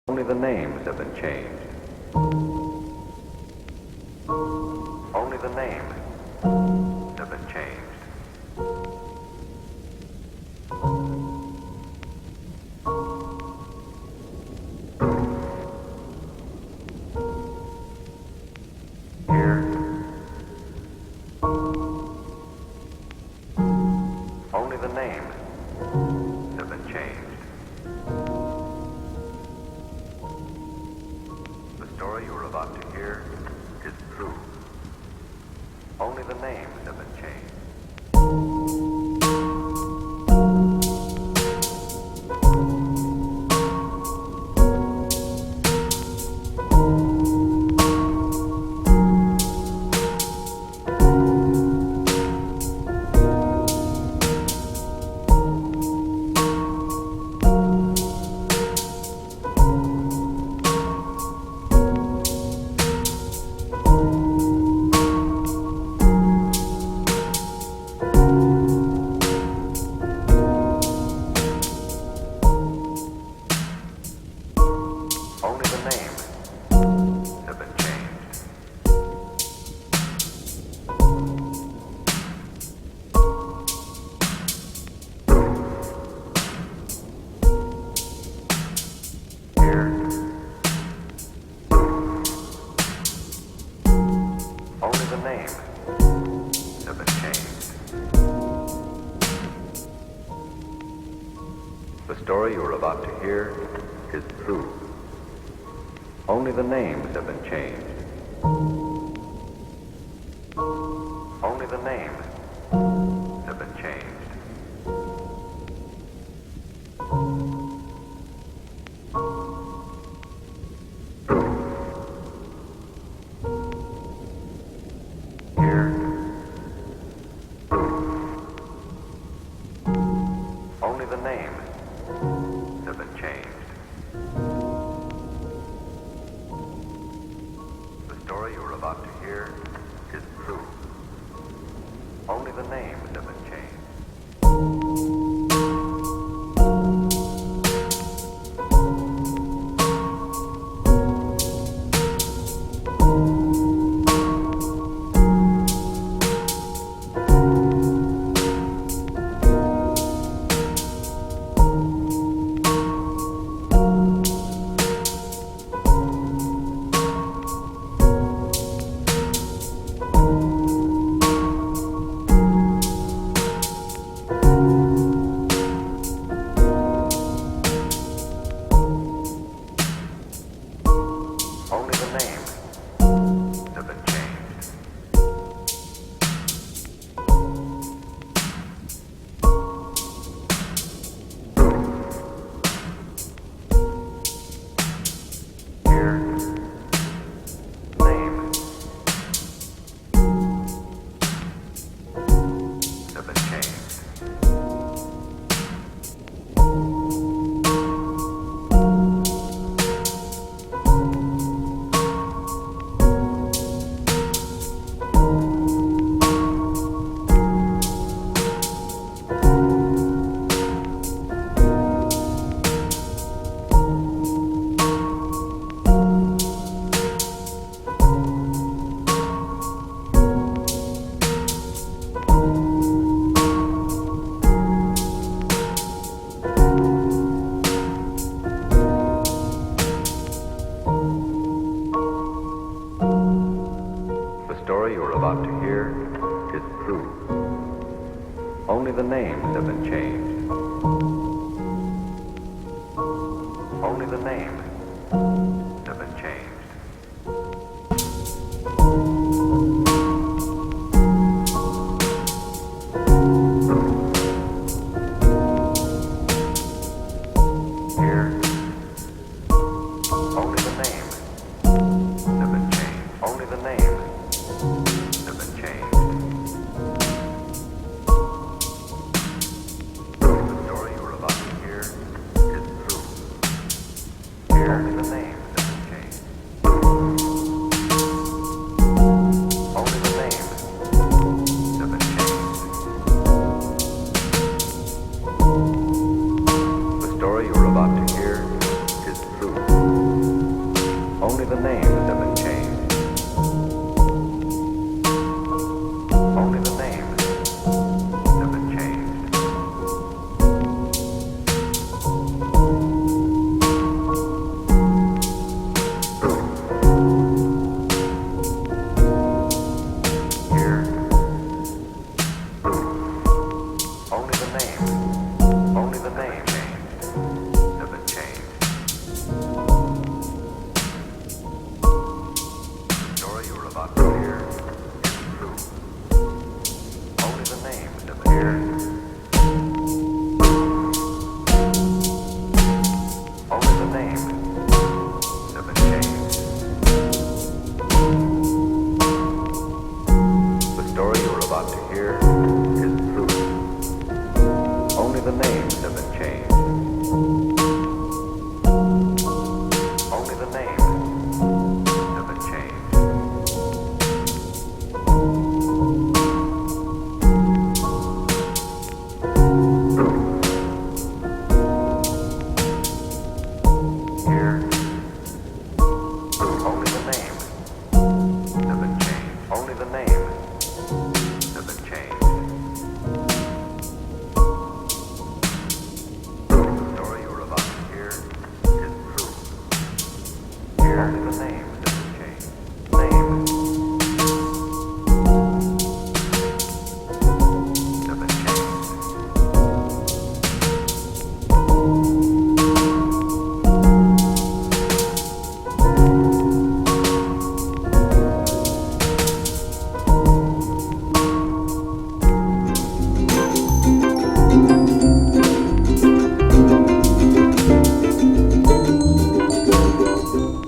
Only the names have been changed. Only the names have been changed. Here, only the names have been changed. The story you are about to hear is true. Only the names have been changed. Only the names have been changed. Here, only the names have been changed. The story you are about to hear is true. Only the names have been changed. Only the names have been changed. Here, only the names have been changed. The story you are about to hear is true. Only the names have been changed. Only the names have been changed. Here, names have been changed. The story you are about to hear is true. Only the names have been changed. Only the names have been changed. Here, only the names have been changed. Only the names have been changed. The story you are about to hear is true. Here, only the names have been changed. Only the names have been changed. The story you are about to hear is true. the names have been changed. Only the names have been changed. Here. Only the names have been changed. The story you were about to hear is true. Only the names have been here. Only the names have been changed. The story you were about to hear is true. Only the names have been changed. Only the names have been changed. Here. Only the names have been changed. Only the names have been changed. The story you were about to hear is true. Here, only the names